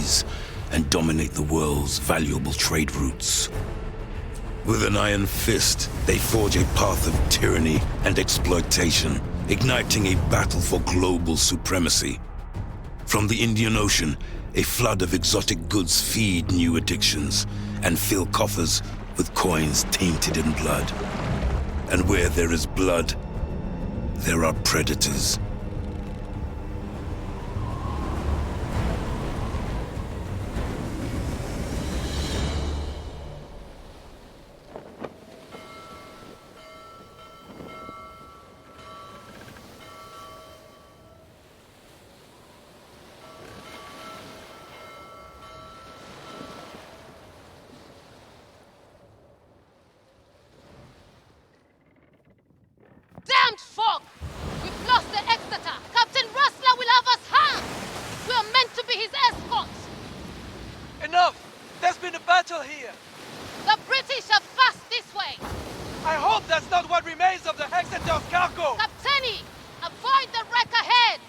seas and dominate the world's valuable trade routes. With an iron fist, they forge a path of tyranny and exploitation, igniting a battle for global supremacy. From the Indian Ocean, a flood of exotic goods feed new addictions and fill coffers with coins tainted in blood. And where there is blood, there are predators. Damned fog! We've lost the Exeter! Captain Rustler will have us hung! We are meant to be his escort! Enough! There's been a battle here! The British are fast this way! I hope that's not what remains of the Exeter's cargo! Captaini! Avoid the wreck ahead!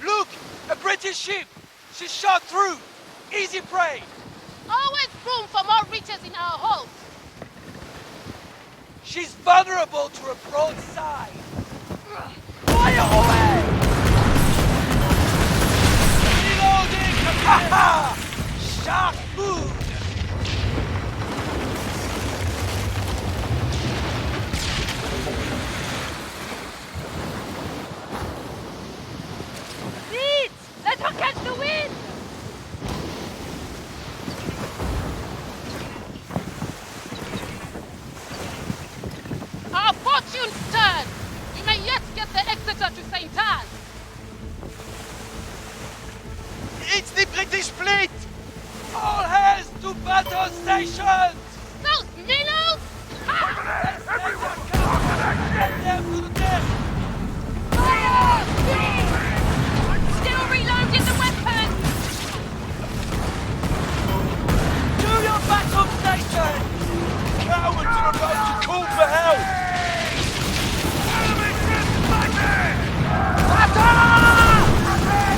Look! A British ship! She's shot through! Easy prey! Always room for more riches in our holds! She's vulnerable to a broadside! Fire away! Reloading! Ha ha! Shark food! Lead! Let her catch the wind! Our fortune's turn! We may yet get the Exeter to St. Anne! It's the British fleet! All hands to battle stations! Those minnows! Ha! Everyone, get them to the deck! Fire! Still reloading the weapon! To your battle station! Cowards are about to call for help! Enemy ships fighting! Prepare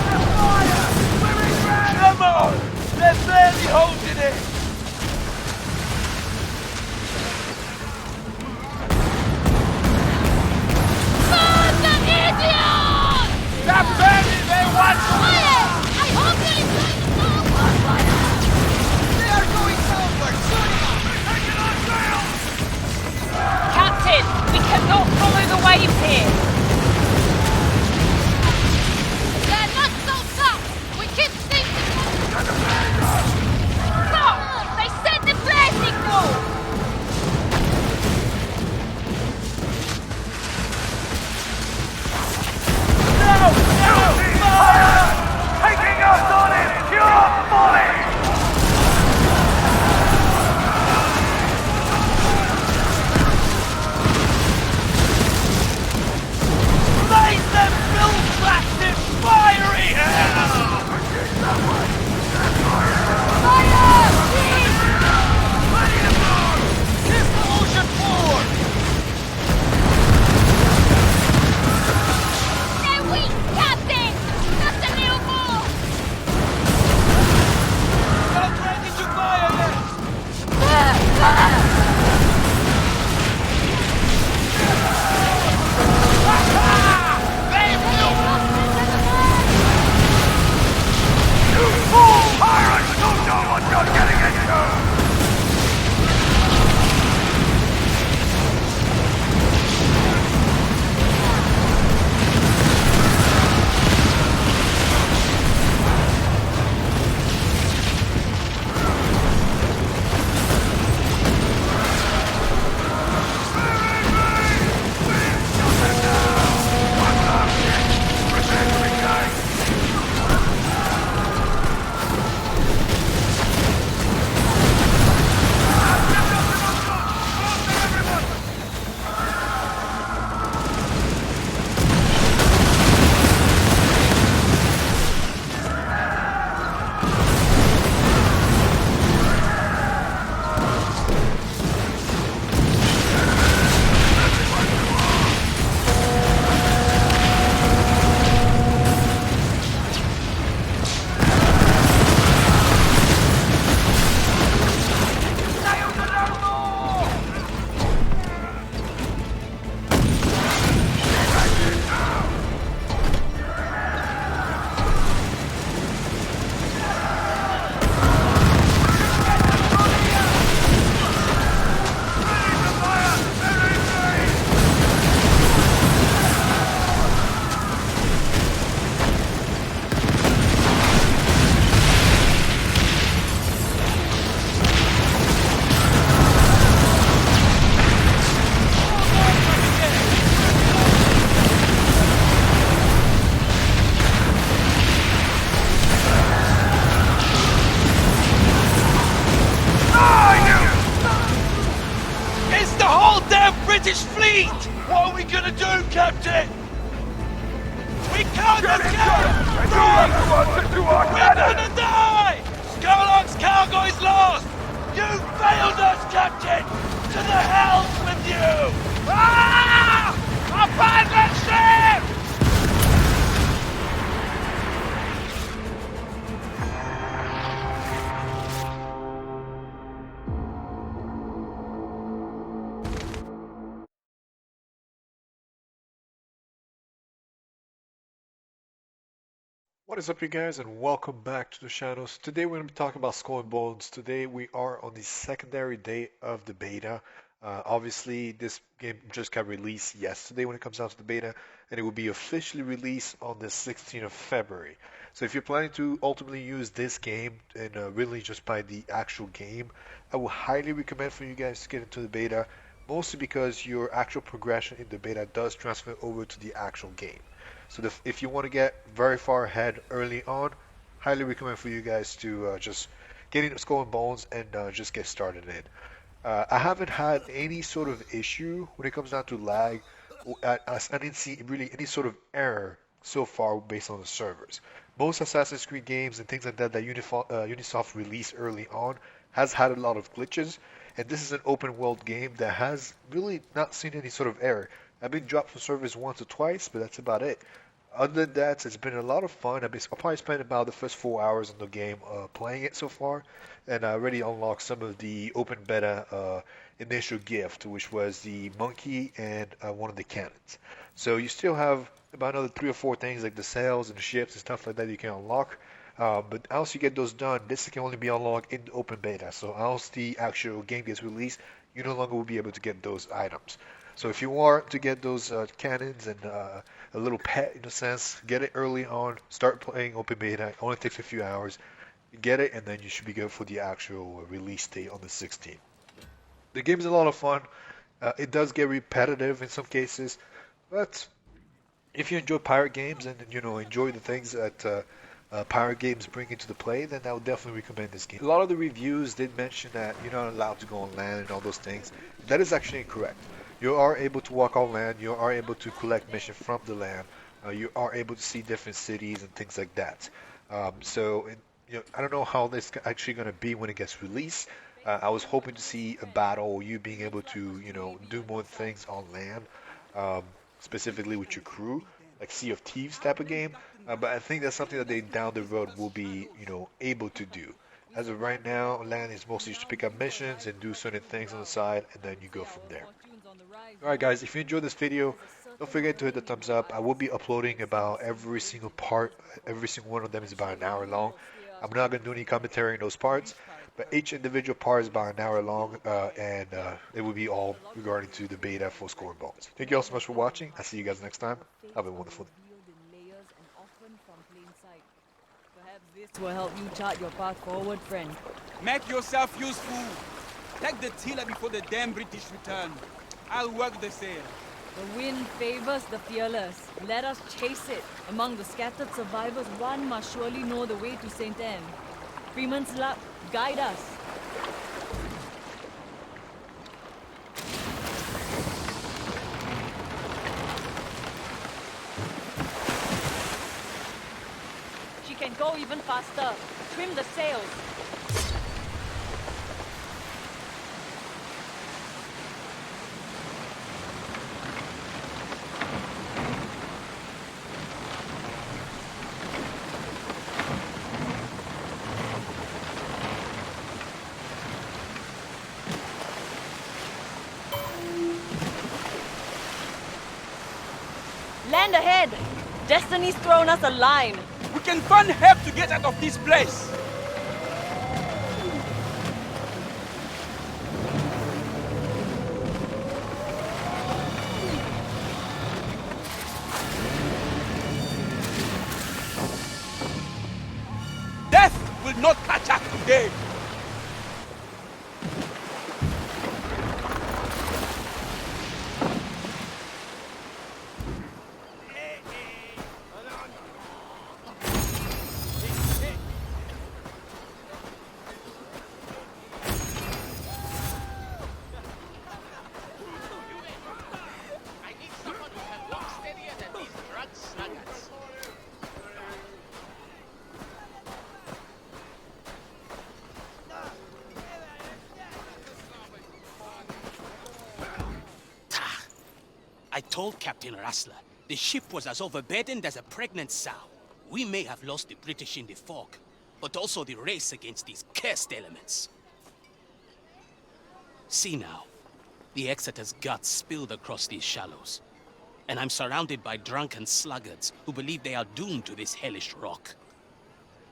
the fire! We're ready! Come on! They're barely holding it! Burn the idiot! They're burning their one! Fire! I hope you'll enjoy the bonfire! They are going southward! Soon enough! They're taking our sail! Captain, we cannot follow the wave here. They're not so tough! We keep sinking! Stop! They sent the flare signal! No! Fire! Taking us on it! Pure folly! a British fleet! What are we gonna do, Captain? We can't escape! We're gonna die! Scarlock's cargo is lost! You failed us, Captain! To the hells with you! Ah! Abandon ship! What is up, you guys, and welcome back to the channels. Today we're going to be talking about Skull and Bones. Today we are on the secondary day of the beta. Obviously, this game just got released yesterday when it comes out to the beta, and it will be officially released on the 16th of February. So if you're planning to ultimately use this game and really just buy the actual game, I will highly recommend for you guys to get into the beta, mostly because your actual progression in the beta does transfer over to the actual game. So if you want to get very far ahead early on, highly recommend for you guys to just get into Skull and Bones and just get started in. I haven't had any sort of issue when it comes down to lag. I didn't see really any sort of error so far based on the servers. Most Assassin's Creed games and things like that Ubisoft released early on has had a lot of glitches, and this is an open world game that has really not seen any sort of error. I've been dropped from servers once or twice, but that's about it. Other than that, it's been a lot of fun. I've probably spent about the first 4 hours in the game playing it so far, and I already unlocked some of the open beta initial gift, which was the monkey and one of the cannons. So you still have about another 3 or 4 things like the sails and the ships and stuff like that you can unlock. But once you get those done, this can only be unlocked in the open beta. So once the actual game gets released, you no longer will be able to get those items. So if you want to get those cannons and a little pet in a sense, get it early on, start playing open beta. It only takes a few hours. You get it, and then you should be good for the actual release date on the 16th. The game is a lot of fun. It does get repetitive in some cases, but if you enjoy pirate games and enjoy the things that pirate games bring into the play, then I would definitely recommend this game. A lot of the reviews did mention that you're not allowed to go on land and all those things. That is actually incorrect. You are able to walk on land, you are able to collect missions from the land, you are able to see different cities and things like that. I don't know how this is actually going to be when it gets released. I was hoping to see a battle, or you being able to, do more things on land, specifically with your crew, like Sea of Thieves type of game. But I think that's something that they down the road will be, able to do. As of right now, land is mostly just to pick up missions and do certain things on the side, and then you go from there. Alright guys, if you enjoyed this video, don't forget to hit the thumbs up. I will be uploading about every single part. Every single one of them is about an hour long. I'm not going to do any commentary on those parts, but each individual part is about an hour long, and it will be all regarding to the beta for Skull and Bones. Thank you all so much for watching. I'll see you guys next time. Have a wonderful day. This will help you chart your path forward, friend. Make yourself useful. Take the tiller before the damn British return. I'll work the sail. The wind favors the fearless. Let us chase it. Among the scattered survivors, one must surely know the way to St. Anne. Freeman's luck, guide us. She can go even faster. Trim the sails. Land ahead! Destiny's thrown us a line. We can find help to get out of this place. Death will not catch us today. I told Captain Rassler the ship was as overburdened as a pregnant sow. We may have lost the British in the fog, but also the race against these cursed elements. See now, the Exeter's guts spilled across these shallows, and I'm surrounded by drunken sluggards who believe they are doomed to this hellish rock.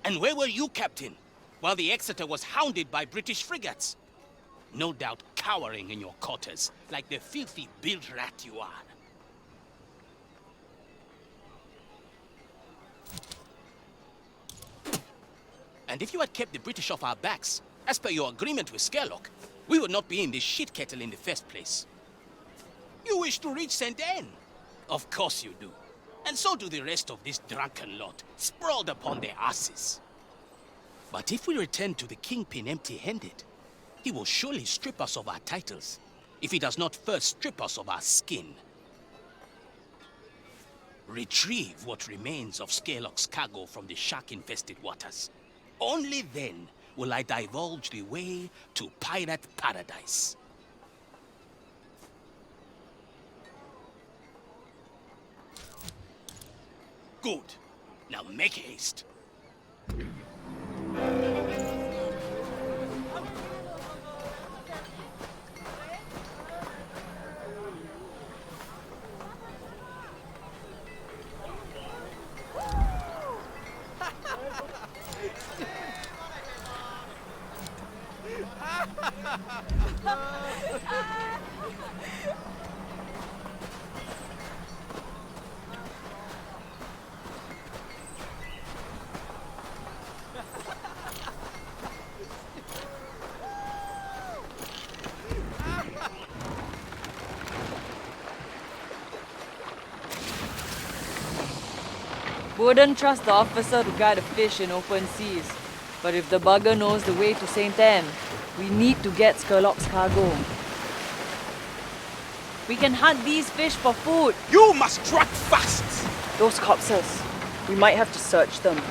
And where were you, Captain, while the Exeter was hounded by British frigates? No doubt cowering in your quarters, like the filthy bilge rat you are. And if you had kept the British off our backs, as per your agreement with Skerlock, we would not be in this shit kettle in the first place. You wish to reach St. Anne? Of course you do. And so do the rest of this drunken lot, sprawled upon their asses. But if we return to the Kingpin empty-handed, he will surely strip us of our titles, if he does not first strip us of our skin. Retrieve what remains of Skerlock's cargo from the shark-infested waters. Only then will I divulge the way to pirate paradise. Good. Now make haste. Wouldn't trust the officer to guide a fish in open seas. But if the bugger knows the way to St. Anne, we need to get Skerlock's cargo. We can hunt these fish for food. You must strike fast! Those corpses, we might have to search them.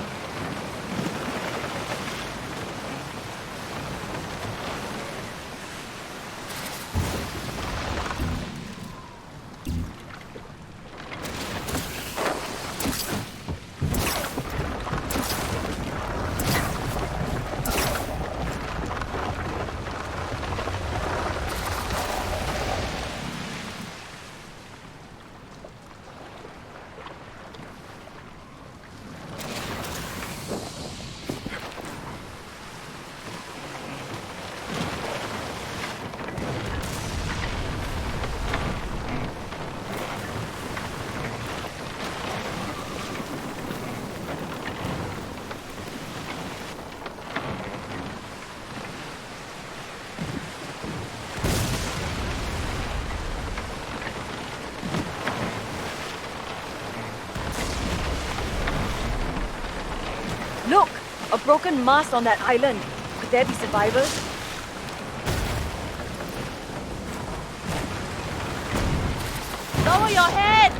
Look! A broken mast on that island. Could there be survivors? Lower your head!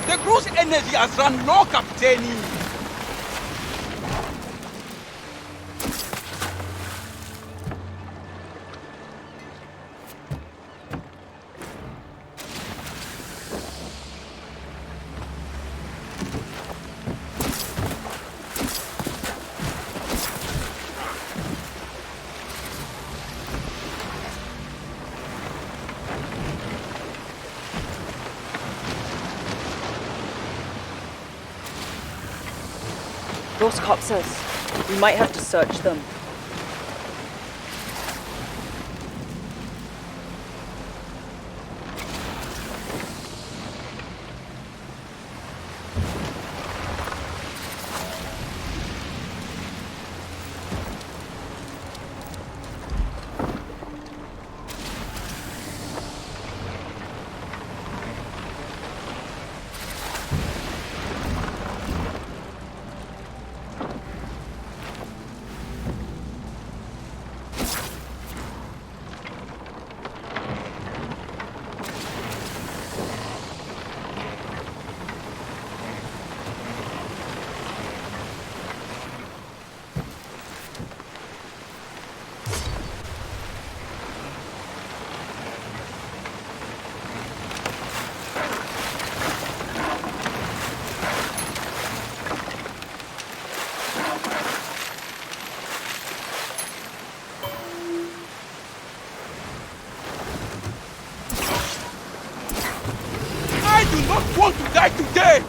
The cruise energy has run low, Captain. Those corpses. We might have to search them. I do not want to die today!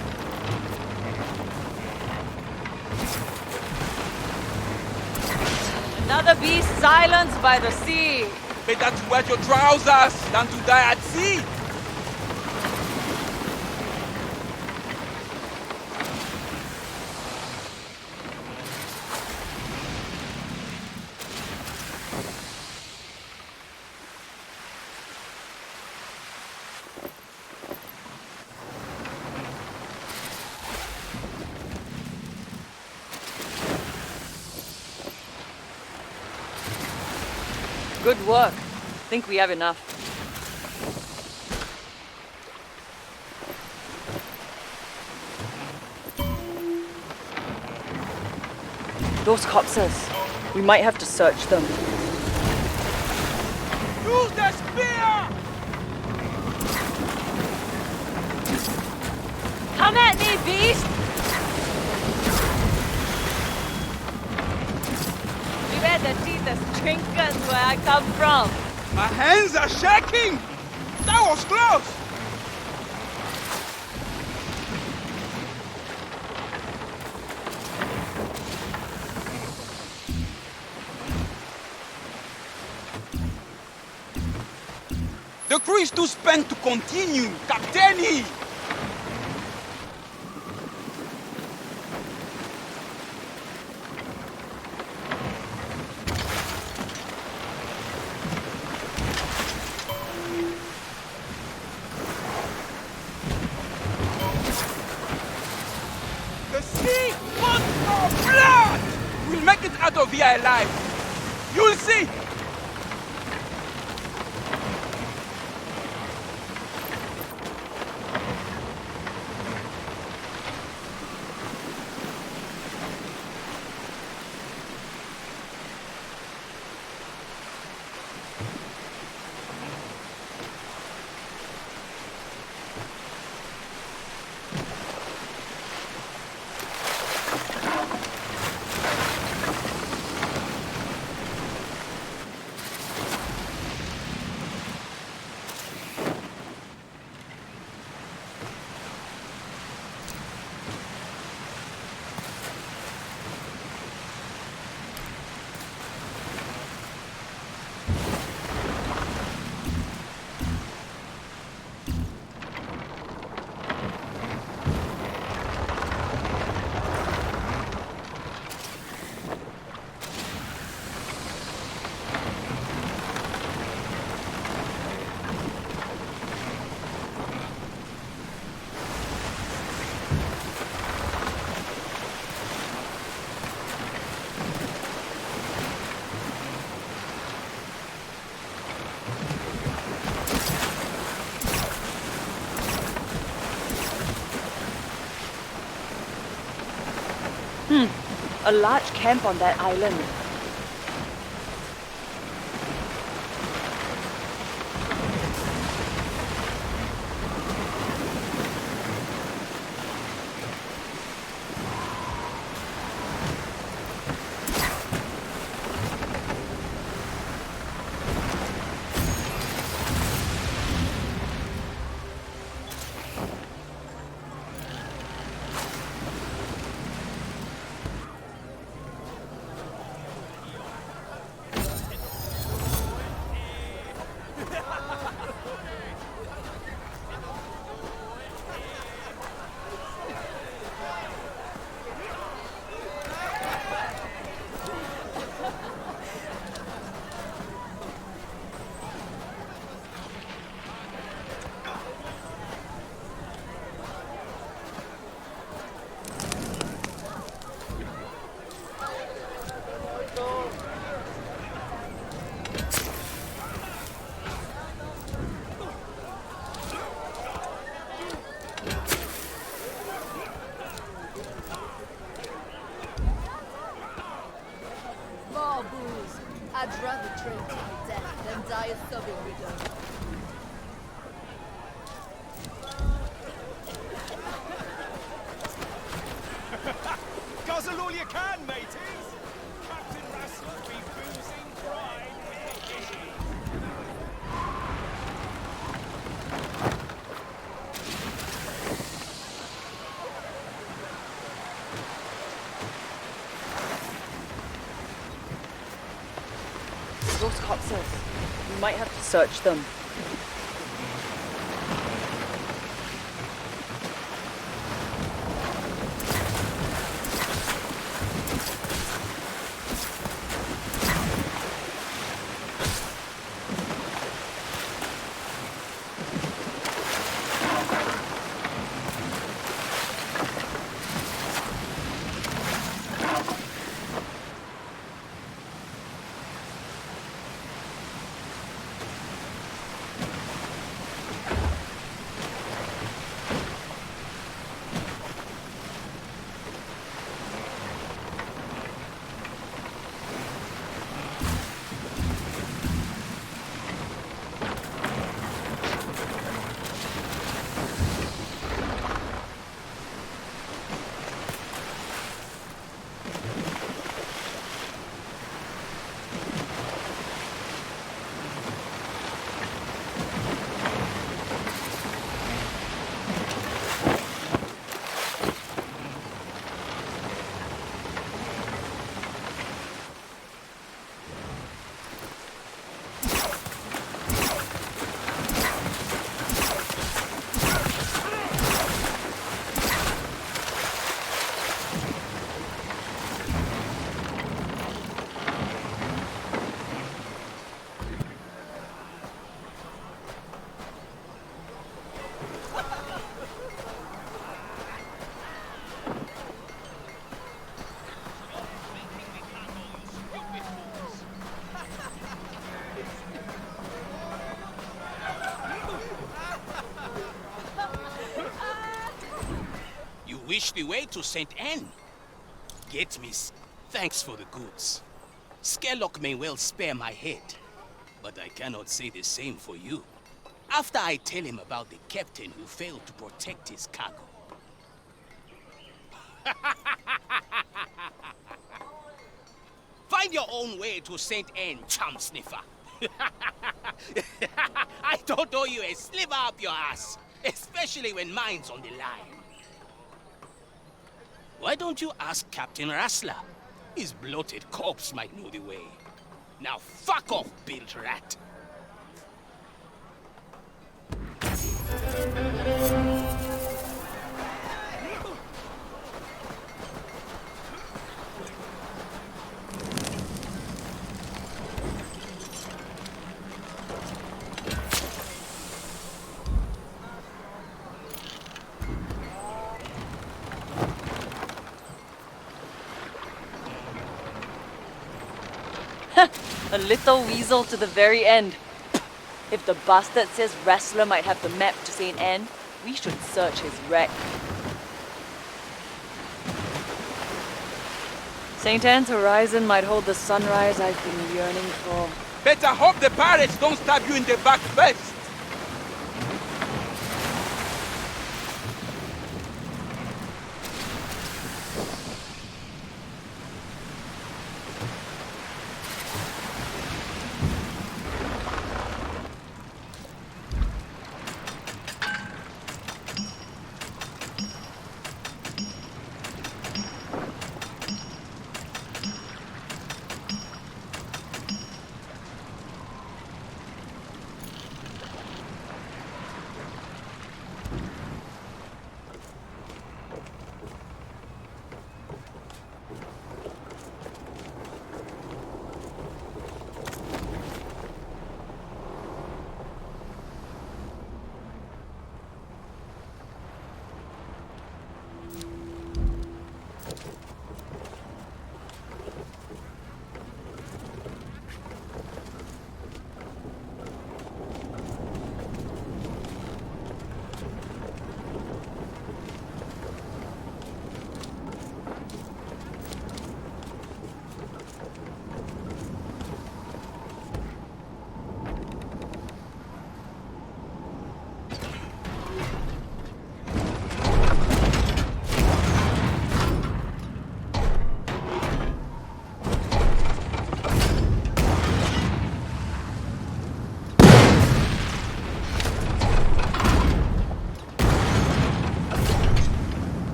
Another beast silenced by the sea. Better to wear your trousers than to die at sea! Good work. Think we have enough. Those corpses. We might have to search them. Use the spear! Come at me, beast! Beware the teeth as trinkets where I come from. My hands are shaking! That was close! The crew is too spent to continue, Captaini! The sea wants more blood! We'll make it out of here alive. You'll see! A large camp on that island. more booze. I'd rather train to the death than die a serving widow. Guzzle all you can, mateys! Captain Rassler be boozing pride with the issue. Those corpses. We might have to search them. Wish the way to St. Anne? Get me. Thanks for the goods. Skerlock may well spare my head, but I cannot say the same for you. After I tell him about the captain who failed to protect his cargo. Find your own way to St. Anne, chum sniffer. I don't owe you a sliver up your ass, especially when mine's on the line. Why don't you ask Captain Rassler? His bloated corpse might know the way. Now fuck off, built rat. A little weasel to the very end. If the bastard says Rassler might have the map to St. Anne, we should search his wreck. St. Anne's horizon might hold the sunrise I've been yearning for. Better hope the pirates don't stab you in the back first.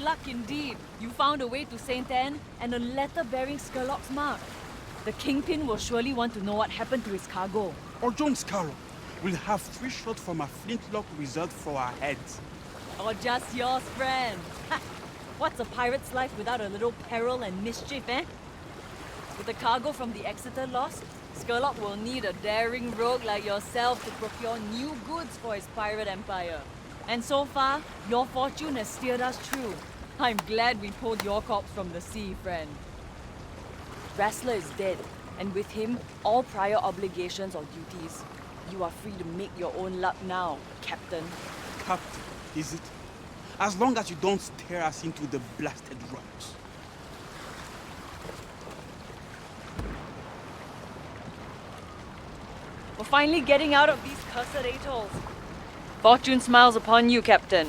luck indeed. You found a way to St. Anne and a letter bearing Skurlock's mark. The Kingpin will surely want to know what happened to his cargo. Or John Scarrow will have 3 shots from a flintlock reserved for our heads. Or just yours, friend. Ha! What's a pirate's life without a little peril and mischief, eh? With the cargo from the Exeter lost, Skurlock will need a daring rogue like yourself to procure new goods for his pirate empire. And so far, your fortune has steered us true. I'm glad we pulled your corpse from the sea, friend. Wrestler is dead, and with him, all prior obligations or duties. You are free to make your own luck now, Captain. Captain, is it? As long as you don't stare us into the blasted rocks. We're finally getting out of these cursed atolls. Fortune smiles upon you, Captain.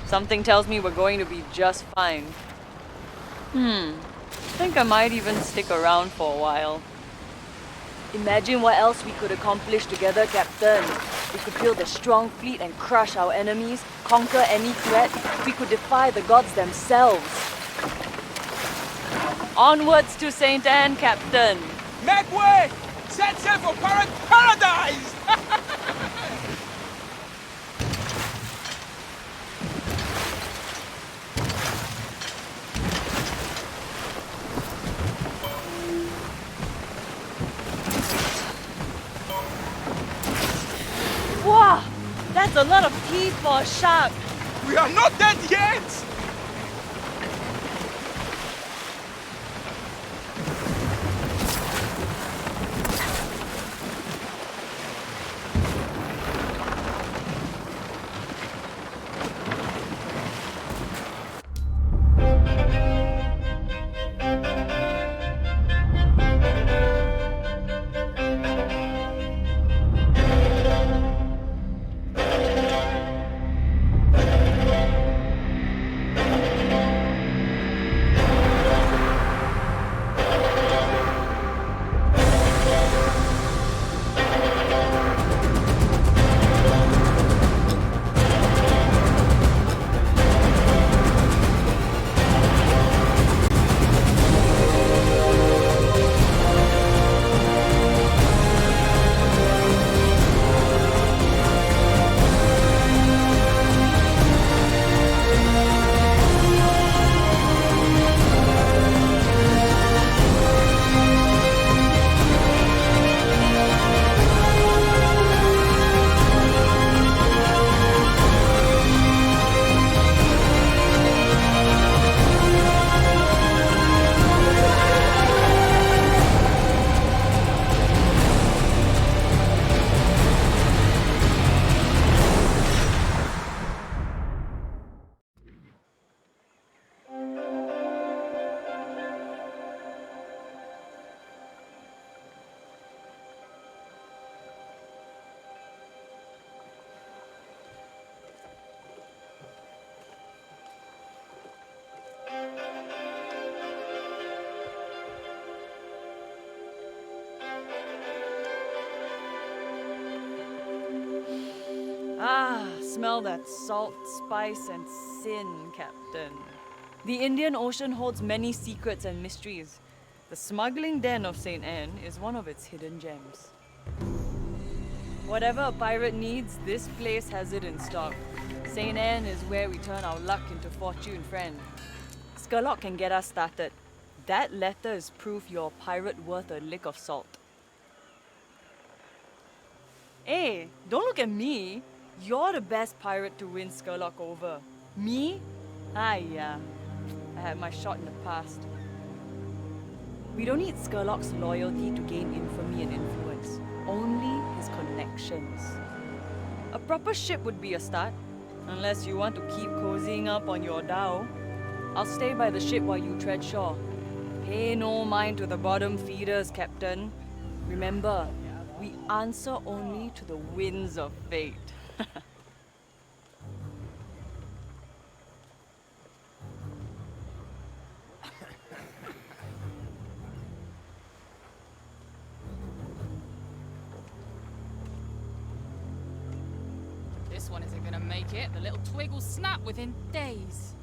Something tells me we're going to be just fine. I think I might even stick around for a while. Imagine what else we could accomplish together, Captain. We could build a strong fleet and crush our enemies, conquer any threat. We could defy the gods themselves. Onwards to St. Anne, Captain. Make way! Set sail for pirate paradise! Wow! That's a lot of teeth for a shark. We are not dead yet! Ah, smell that salt, spice, and sin, Captain. The Indian Ocean holds many secrets and mysteries. The smuggling den of St. Anne is one of its hidden gems. Whatever a pirate needs, this place has it in stock. St. Anne is where we turn our luck into fortune, friend. Skurlock can get us started. That letter is proof you're a pirate worth a lick of salt. Hey, don't look at me. You're the best pirate to win Skurlock over. Me? Yeah. I had my shot in the past. We don't need Skurlock's loyalty to gain infamy and influence. Only his connections. A proper ship would be a start. Unless you want to keep cozying up on your dhow. I'll stay by the ship while you tread shore. Pay no mind to the bottom feeders, Captain. Remember, we answer only to the winds of fate. This one isn't gonna make it. The little twig will snap within days.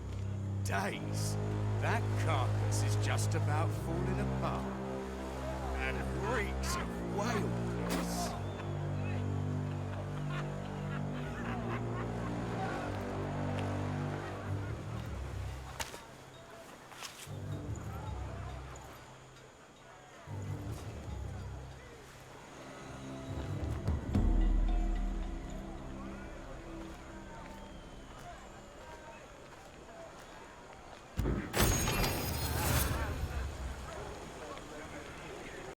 days. That carcass is just about falling apart. And reeks of whale